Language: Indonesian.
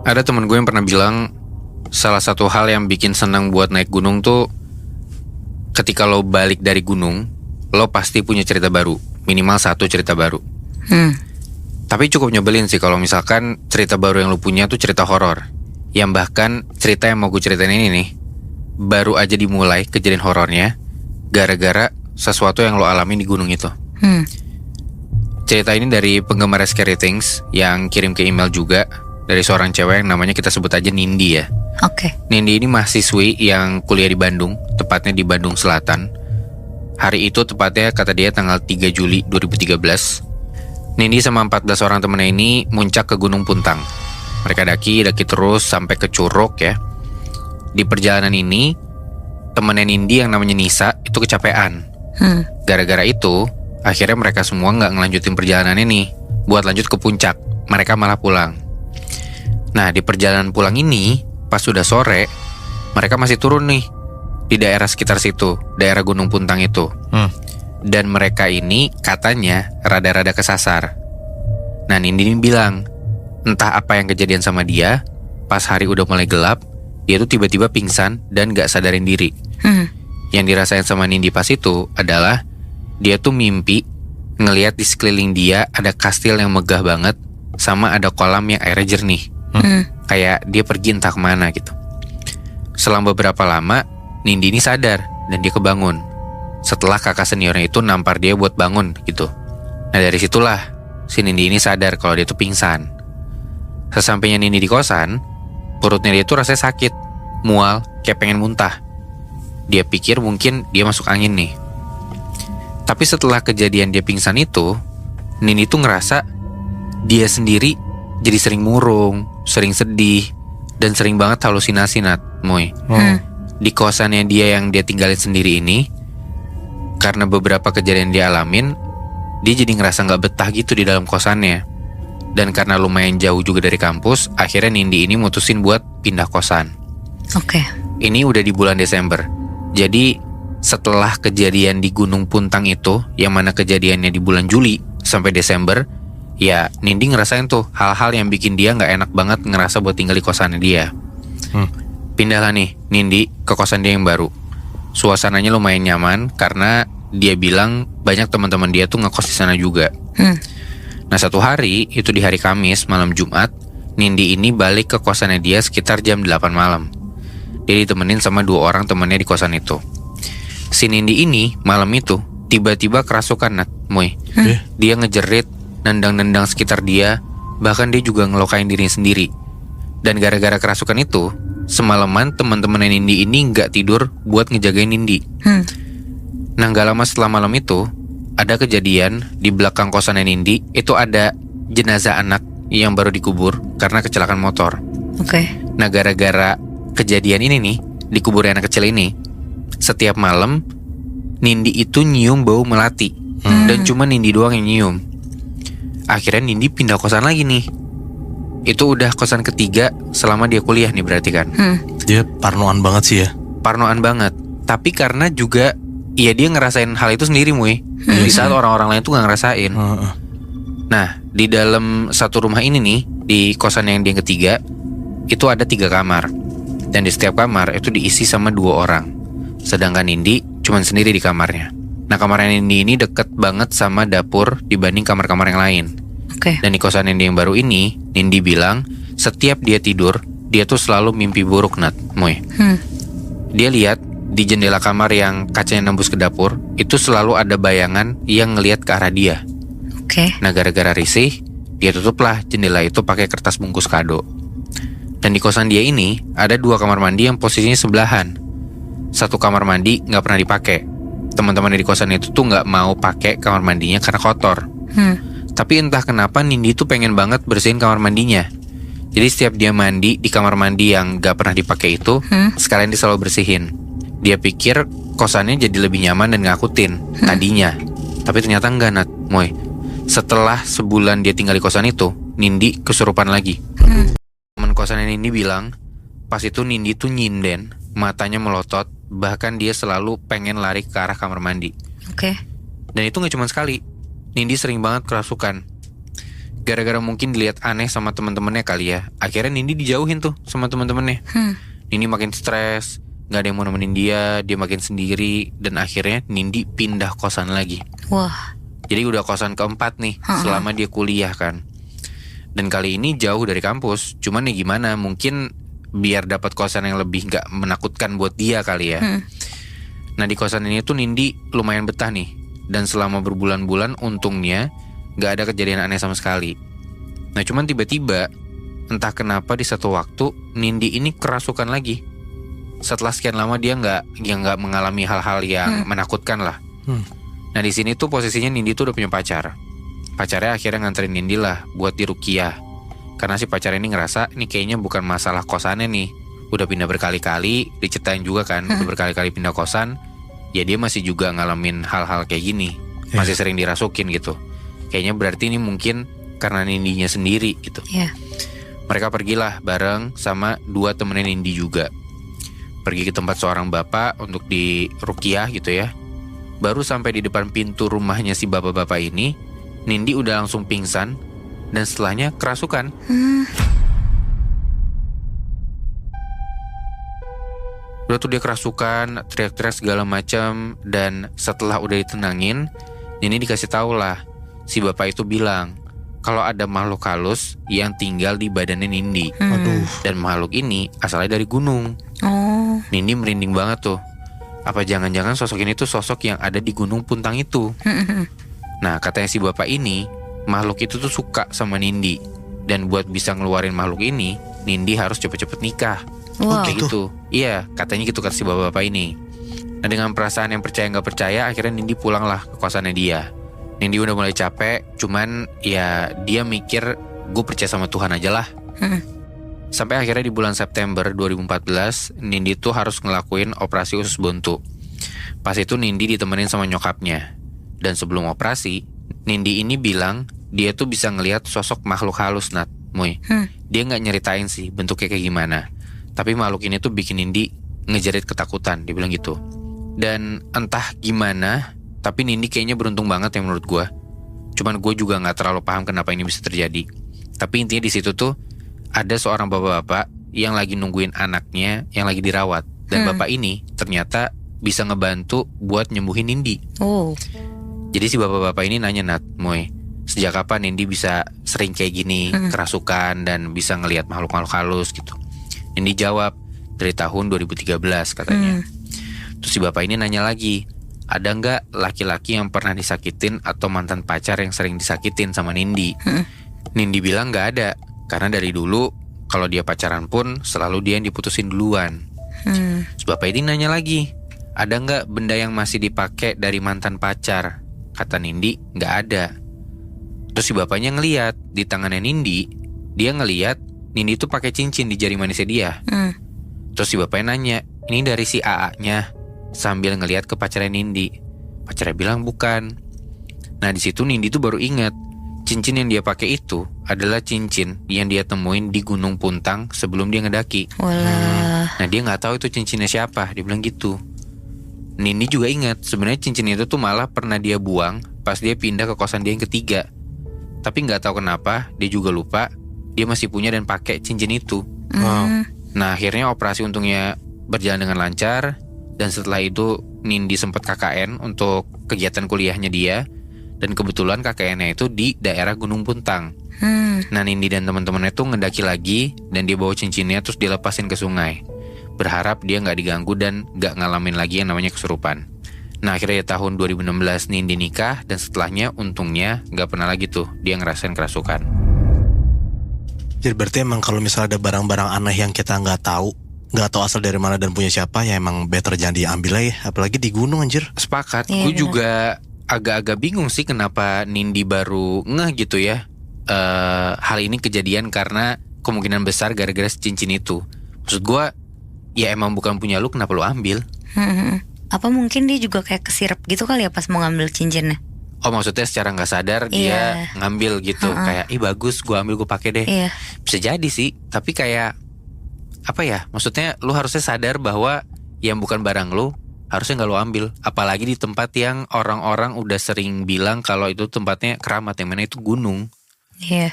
Ada temen gue yang pernah bilang, salah satu hal yang bikin senang buat naik gunung tuh ketika lo balik dari gunung, lo pasti punya cerita baru, minimal satu cerita baru. Tapi cukup nyebelin sih kalau misalkan cerita baru yang lo punya tuh cerita horor, yang bahkan cerita yang mau gue ceritain ini nih baru aja dimulai kejadian horornya gara-gara sesuatu yang lo alami di gunung itu. Cerita ini dari penggemar Scary Things yang kirim ke email juga, dari seorang cewek yang namanya kita sebut aja Nindi ya. Oke. Nindi ini mahasiswi yang kuliah di Bandung, tepatnya di Bandung Selatan. Hari itu tepatnya kata dia tanggal 3 Juli 2013. Nindi sama 14 orang temennya ini muncak ke Gunung Puntang. Mereka daki terus sampai ke Curug ya. Di perjalanan ini, temennya Nindi yang namanya Nisa itu kecapean. Gara-gara itu, akhirnya mereka semua nggak ngelanjutin perjalanannya nih buat lanjut ke puncak. Mereka malah pulang. Nah, di perjalanan pulang ini, pas sudah sore, mereka masih turun nih di daerah sekitar situ, daerah Gunung Puntang itu. Dan mereka ini katanya rada-rada kesasar. Nah, Nindi ini bilang, entah apa yang kejadian sama dia, pas hari udah mulai gelap, dia tuh tiba-tiba pingsan dan gak sadarin diri. Yang dirasain sama Nindi pas itu adalah dia tuh mimpi ngelihat di sekeliling dia ada kastil yang megah banget, sama ada kolam yang airnya jernih. Kayak dia pergi entah kemana gitu. Selang beberapa lama, Nindi ini sadar dan dia kebangun setelah kakak seniornya itu nampar dia buat bangun gitu. Nah, dari situlah si Nindi ini sadar kalau dia tuh pingsan. Sesampainya Nindi di kosan, perutnya dia tuh rasanya sakit, mual, kayak pengen muntah. Dia pikir mungkin dia masuk angin nih. Tapi setelah kejadian dia pingsan itu, Nindi tuh ngerasa dia sendiri jadi sering murung, sering sedih, dan sering banget halusinasi, Moy. Di kosannya dia yang dia tinggalin sendiri ini, karena beberapa kejadian dia alamin, dia jadi ngerasa gak betah gitu di dalam kosannya. Dan karena lumayan jauh juga dari kampus, akhirnya Nindi ini mutusin buat pindah kosan. Oke. Ini udah di bulan Desember. Jadi setelah kejadian di Gunung Puntang itu, yang mana kejadiannya di bulan Juli sampai Desember, ya Nindi ngerasain tuh hal-hal yang bikin dia gak enak banget ngerasa buat tinggal di kosannya dia. Pindahlah nih Nindi ke kosan dia yang baru. Suasananya lumayan nyaman karena dia bilang banyak teman-teman dia tuh ngekos di sana juga. Nah, satu hari, itu di hari Kamis malam Jumat, Nindi ini balik ke kosannya dia sekitar jam 8 malam. Dia ditemenin sama 2 orang temannya di kosan itu. Si Nindi ini malam itu tiba-tiba kerasukan, Moy. Dia ngejerit, nendang-nendang sekitar dia, bahkan dia juga ngelokain dirinya sendiri. Dan gara-gara kerasukan itu, semalaman teman-teman Nindi ini nggak tidur buat ngejagain Nindi. Nah, nggak lama setelah malam itu, ada kejadian di belakang kosan Nindi, itu ada jenazah anak yang baru dikubur karena kecelakaan motor. Oke. Nah, gara-gara kejadian ini nih, di kubur anak kecil ini, setiap malam Nindi itu nyium bau melati. Dan cuma Nindi doang yang nyium. Akhirnya Nindi pindah kosan lagi nih. Itu udah kosan ketiga selama dia kuliah nih berarti kan. Dia parnoan banget sih ya. Parnoan banget. Tapi karena juga ya dia ngerasain hal itu sendiri, Muy. Di saat orang-orang lain tuh gak ngerasain. Nah, di dalam satu rumah ini nih, di kosan yang dia ketiga, itu ada 3 kamar. Dan di setiap kamar itu diisi sama 2 orang. Sedangkan Nindi cuman sendiri di kamarnya. Nah, kamar Nindi ini deket banget sama dapur dibanding kamar-kamar yang lain. Oke. Dan di kosan Nindi yang baru ini, Nindi bilang setiap dia tidur, dia tuh selalu mimpi buruk, Moy. Dia lihat di jendela kamar yang kacanya nembus ke dapur, itu selalu ada bayangan yang ngelihat ke arah dia. Oke. Nah, gara-gara risih, dia tutuplah jendela itu pakai kertas bungkus kado. Dan di kosan dia ini ada 2 kamar mandi yang posisinya sebelahan. Satu kamar mandi nggak pernah dipakai. Teman-teman di kosan itu tuh nggak mau pakai kamar mandinya karena kotor. Tapi entah kenapa Nindi tuh pengen banget bersihin kamar mandinya. Jadi setiap dia mandi di kamar mandi yang nggak pernah dipakai itu, sekalian dia selalu bersihin. Dia pikir kosannya jadi lebih nyaman dan ngakutin tadinya. Tapi ternyata enggak, Moy. Setelah sebulan dia tinggal di kosan itu, Nindi kesurupan lagi. Teman kosannya Nindi bilang, pas itu Nindi tuh nyinden, matanya melotot, bahkan dia selalu pengen lari ke arah kamar mandi. Oke. Dan itu gak cuma sekali. Nindi sering banget kerasukan. Gara-gara mungkin dilihat aneh sama teman-temannya kali ya, akhirnya Nindi dijauhin tuh sama teman-temannya. Nindi makin stres, nggak ada yang mau nemenin dia makin sendiri, dan akhirnya Nindi pindah kosan lagi. Wah. Jadi udah kosan keempat nih selama dia kuliah kan. Dan kali ini jauh dari kampus. Cuman ya gimana, mungkin biar dapat kosan yang lebih nggak menakutkan buat dia kali ya. Nah di kosan ini tuh Nindi lumayan betah nih. Dan selama berbulan-bulan untungnya nggak ada kejadian aneh sama sekali. Nah cuman tiba-tiba entah kenapa di satu waktu Nindi ini kerasukan lagi. Setelah sekian lama dia nggak mengalami hal-hal yang menakutkan lah. Nah di sini tuh posisinya Nindi tuh udah punya pacar. Pacarnya akhirnya nganterin Nindi lah buat diruqyah. Karena si pacar ini ngerasa ini kayaknya bukan masalah kosannya nih. Udah pindah berkali-kali, diceritain juga kan, udah berkali-kali pindah kosan. Ya dia masih juga ngalamin hal-hal kayak gini. Masih sering dirasukin gitu. Kayaknya berarti ini mungkin karena Nindinya sendiri gitu. Mereka pergilah bareng sama 2 temennya Nindi juga. Pergi ke tempat seorang bapak untuk diruqyah gitu ya. Baru sampai di depan pintu rumahnya si bapak-bapak ini, Nindi udah langsung pingsan dan setelahnya kerasukan. Udah tuh dia kerasukan, teriak-teriak segala macam, dan setelah udah ditenangin, Nindi dikasih tahu lah. Si bapak itu bilang kalau ada makhluk halus yang tinggal di badannya Nindi. Dan makhluk ini asalnya dari gunung. Nindi merinding banget tuh. Apa jangan-jangan sosok ini tuh sosok yang ada di Gunung Puntang itu. Nah katanya si bapak ini, makhluk itu tuh suka sama Nindi. Dan buat bisa ngeluarin makhluk ini, Nindi harus cepet-cepet nikah. Kayak gitu. Iya katanya gitu kata si bapak-bapak ini. Nah dengan perasaan yang percaya gak percaya, akhirnya Nindi pulang lah ke kosannya dia. Nindi udah mulai capek, cuman ya dia mikir gue percaya sama Tuhan aja lah. Sampai akhirnya di bulan September 2014, Nindi tuh harus ngelakuin operasi usus buntu. Pas itu Nindi ditemenin sama nyokapnya. Dan sebelum operasi, Nindi ini bilang dia tuh bisa ngelihat sosok makhluk halus, Nat, Muy. Dia gak nyeritain sih bentuknya kayak gimana. Tapi makhluk ini tuh bikin Nindi ngejerit ketakutan, dia bilang gitu. Dan entah gimana, tapi Nindi kayaknya beruntung banget ya menurut gue. Cuman gue juga gak terlalu paham kenapa ini bisa terjadi. Tapi intinya di situ tuh ada seorang bapak-bapak yang lagi nungguin anaknya yang lagi dirawat. Dan bapak ini ternyata bisa ngebantu buat nyembuhin Nindi. Jadi si bapak-bapak ini nanya, Nat, Moy, sejak kapan Nindi bisa sering kayak gini, kerasukan dan bisa ngelihat makhluk-makhluk halus gitu. Nindi jawab, dari tahun 2013 katanya. Terus si bapak ini nanya lagi, ada nggak laki-laki yang pernah disakitin atau mantan pacar yang sering disakitin sama Nindi? Nindi bilang nggak ada, karena dari dulu kalau dia pacaran pun selalu dia yang diputusin duluan. Terus bapak ini nanya lagi, ada nggak benda yang masih dipakai dari mantan pacar? Kata Nindi, nggak ada. Terus si bapaknya ngeliat di tangannya Nindi, dia ngeliat Nindi tuh pakai cincin di jari manisnya dia. Terus si bapaknya nanya, ini dari si AA-nya, sambil ngeliat ke pacarnya Nindi. Pacarnya bilang bukan. Nah di situ Nindi tuh baru ingat, cincin yang dia pakai itu adalah cincin yang dia temuin di Gunung Puntang sebelum dia ngedaki. Nah dia nggak tahu itu cincinnya siapa, dia bilang gitu. Nindi juga ingat sebenarnya cincin itu tuh malah pernah dia buang pas dia pindah ke kosan dia yang ketiga. Tapi nggak tahu kenapa dia juga lupa dia masih punya dan pakai cincin itu. Nah akhirnya operasi untungnya berjalan dengan lancar. Dan setelah itu Nindi sempat KKN untuk kegiatan kuliahnya dia. Dan kebetulan KKN-nya itu di daerah Gunung Puntang. Nah Nindi dan teman-temannya tuh ngedaki lagi. Dan dia bawa cincinnya terus dilepasin ke sungai. Berharap dia gak diganggu dan gak ngalamin lagi yang namanya kesurupan. Nah akhirnya tahun 2016 Nindi nikah. Dan setelahnya untungnya gak pernah lagi tuh dia ngerasain kerasukan. Jadi berarti emang kalau misalnya ada barang-barang aneh yang kita gak tahu asal dari mana dan punya siapa, ya emang better jangan diambil aja. Apalagi di gunung anjir. Sepakat. Gue juga agak-agak bingung sih kenapa Nindi baru ngeh gitu ya. Hal ini kejadian karena kemungkinan besar gara-gara cincin itu. Maksud gue, ya emang bukan punya lu, kenapa lu ambil? Apa mungkin dia juga kayak kesirep gitu kali ya pas mau ngambil cincinnya? Oh maksudnya secara gak sadar dia ngambil gitu. Kayak bagus gue ambil, gue pakai deh. Bisa jadi sih. Tapi kayak apa ya, maksudnya lu harusnya sadar bahwa yang bukan barang lu harusnya gak lu ambil. Apalagi di tempat yang orang-orang udah sering bilang kalau itu tempatnya keramat, yang mana itu gunung. Iya.